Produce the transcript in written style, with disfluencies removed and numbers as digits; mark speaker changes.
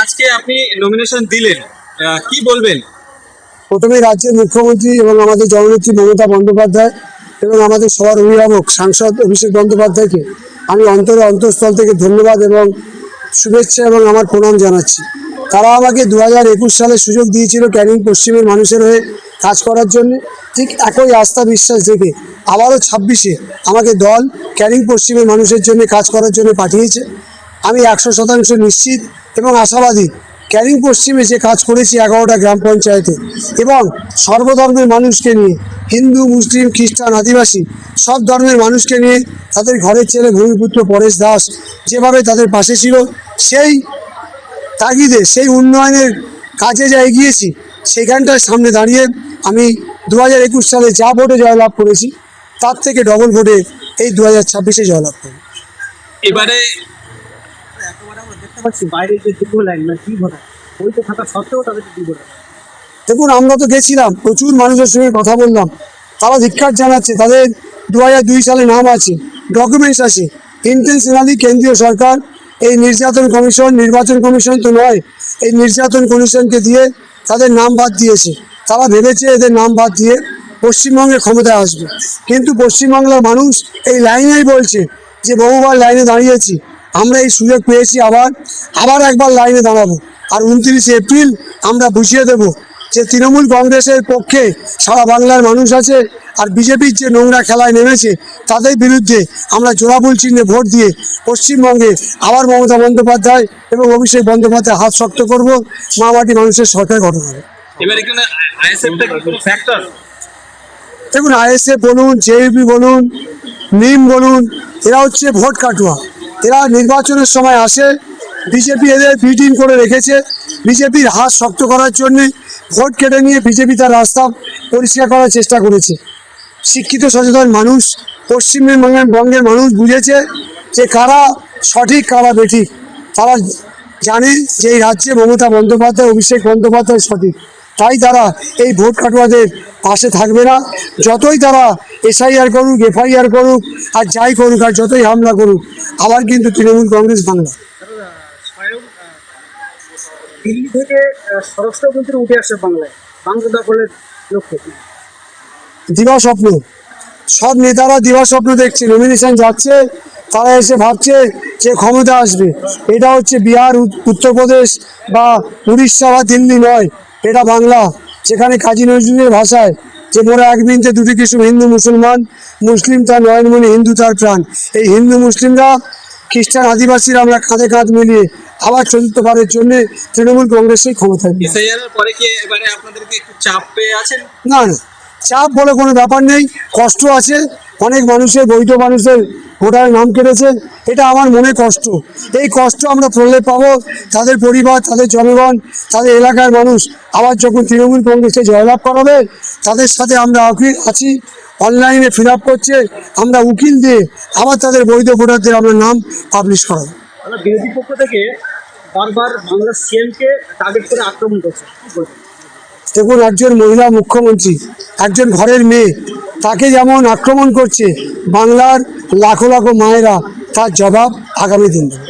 Speaker 1: আজকে আপনি নমিনেশন দিলেন, কি বলবেন?
Speaker 2: প্রথমে রাজ্যের মুখ্যমন্ত্রী এবং আমাদের জননেত্রী মমতা বন্দ্যোপাধ্যায় এবং আমাদের সবার অভিভাবক সাংসদ অভিষেক বন্দ্যোপাধ্যায়কে আমি অন্তঃস্থল থেকে ধন্যবাদ এবং শুভেচ্ছা এবং আমার প্রণাম জানাচ্ছি। তারা আমাকে 2021 সালে সুযোগ দিয়েছিল ক্যানিং পশ্চিমের মানুষের হয়ে কাজ করার জন্য। ঠিক একই আস্থা বিশ্বাস রেখে আবারও 26-এ আমাকে দল ক্যানিং পশ্চিমের মানুষের জন্য কাজ করার জন্য পাঠিয়েছে। আমি 100% নিশ্চিত এবং আশাবাদী। ক্যানিং পশ্চিমে যে কাজ করেছি 11টা গ্রাম পঞ্চায়েতে এবং সর্বধর্মের মানুষকে নিয়ে, হিন্দু মুসলিম খ্রিস্টান আদিবাসী সব ধর্মের মানুষকে নিয়ে, তাদের ঘরের ছেলে ভূমিপুত্র পরেশ দাস যেভাবে তাদের পাশে ছিল, সেই তাগিদে সেই উন্নয়নের কাজে যা এগিয়েছি, সেখানটার সামনে দাঁড়িয়ে আমি 2021 সালে যা ভোটে জয়লাভ করেছি তার থেকে ডবল ভোটে এই 2026-এ জয়লাভ করি।
Speaker 1: এবারে
Speaker 3: বাইরে যে দীর্ঘ লাইন কি ঘটা ওইটা থাকা সত্ত্বেও তাদের কি ঘটা।
Speaker 2: দেখুন, আমরা তো গেছিলাম, প্রচুর মানুষের সঙ্গে কথা বললাম, তারা ধিক্কার জানাচ্ছে। তাদের 2002 সালে নাম আছে, ডকুমেন্টস আছে। ইন্টেনশনালি কেন্দ্রীয় সরকার এই নির্যাতন কমিশন, নির্বাচন কমিশন তো নয়, এই নির্যাতন কমিশনকে দিয়ে তাদের নাম বাদ দিয়েছে। তারা ভেবেছে এদের নাম বাদ দিয়ে পশ্চিমবঙ্গে ক্ষমতায় আসবে, কিন্তু পশ্চিমবাংলার মানুষ এই লাইনেই বলছে যে বহুবার লাইনে দাঁড়িয়েছি, আমরা এই সুযোগ পেয়েছি, আবার একবার লাইনে দাঁড়াবো। আর 29 এপ্রিল আমরা বুঝিয়ে দেব যে তৃণমূল কংগ্রেসের পক্ষে সারা বাংলার মানুষ আছে, আর বিজেপির যে নোংরা খেলায় নেমেছে তাদের বিরুদ্ধে আমরা জোড়াফুল চিহ্নে ভোট দিয়ে পশ্চিমবঙ্গে আবার মমতা বন্দ্যোপাধ্যায় এবং অভিষেক বন্দ্যোপাধ্যায় হাত শক্ত করব। মামাটি মানুষের সরকার গঠন হবে।
Speaker 1: এবার এখানে আইএসএফটা কি কোনো ফ্যাক্টর?
Speaker 2: দেখুন, আইএসএফ বলুন, জেইপি বলুন, নিম বলুন, এরা হচ্ছে ভোট কাটুয়া। এরা নির্বাচনের সময় আসে, বিজেপি এদের বিটিং করে রেখেছে বিজেপির হাত শক্ত করার জন্যে। ভোট কেটে নিয়ে বিজেপি তার রাস্তা পরিষ্কার করার চেষ্টা করেছে। শিক্ষিত সচেতন মানুষ, পশ্চিমবঙ্গের মানুষ বুঝেছে যে কারা সঠিক কারা বেঠিক। তারা জানে যে এই রাজ্যে মমতা বন্দ্যোপাধ্যায়, অভিষেক বন্দ্যোপাধ্যায় সঠিক। তাই তারা এই ভোট কাটুয়াদের পাশে থাকবে না। যতই তারা এসআইআর করুক, এফআইআর করুক, আর যাই করুক, আর যতই হামলা করুক, আবার কিন্তু তৃণমূল কংগ্রেস বাংলা।
Speaker 3: দিল্লি থেকে স্বরাষ্ট্রমন্ত্রী উঠে আসছে বাংলায়, বাংলা দখলের লক্ষ্যে।
Speaker 2: দিবা স্বপ্ন, সব নেতারা দিবা স্বপ্ন দেখছে, নমিনেশন যাচ্ছে, তারা এসে ভাবছে যে ক্ষমতা আসবে। এটা হচ্ছে বিহার, উত্তরপ্রদেশ বা উড়িষ্যা বা দিল্লি নয়, এটা বাংলা, যেখানে কাজী নজরুলের ভাষায় যে মোরা এক বৃন্তে দুটি কিছু হিন্দু মুসলমান, মুসলিম তার নয়নমণি, হিন্দু তার প্রাণ। এই হিন্দু মুসলিমরা, খ্রিস্টান আদিবাসীরা আমরা কাঁধে কাঁধ মিলিয়ে আবার চতুর্থবারের জন্য তৃণমূল কংগ্রেসের ক্ষমতায়।
Speaker 1: এসআইআর এর পরে কি এবারে আপনাদেরকে একটু চাপ পেয়ে আছেন?
Speaker 2: না না, চাপ বলে কোনো ব্যাপার নেই। কষ্ট আছে, অনেক মানুষের, বৈধ মানুষের ভোটারের নাম কেটেছে, এটা আমার মনে কষ্ট। এই কষ্ট আমরা প্রলেপ পাবো তাদের পরিবার, তাদের জনগণ, তাদের এলাকার মানুষ আবার যখন তৃণমূল কংগ্রেসে জয়লাভ করাবে, তাদের সাথে আমরা আছি। অনলাইনে ফিল আপ করছে, আমরা উকিল দিয়ে আবার তাদের বৈধ ভোটারদের আমরা নাম পাবলিশ করাবো।
Speaker 3: বিরোধী পক্ষ থেকে বারবার বাংলার সিএমকে টার্গেট করে আক্রমণ করছে, কি বলবেন?
Speaker 2: দেখুন, একজন মহিলা মুখ্যমন্ত্রী, একজন ঘরের মেয়ে, তাকে যেমন আক্রমণ করছে বাংলার লাখো লাখো মায়েরা, তার জবাব আগামী দিন দেবে।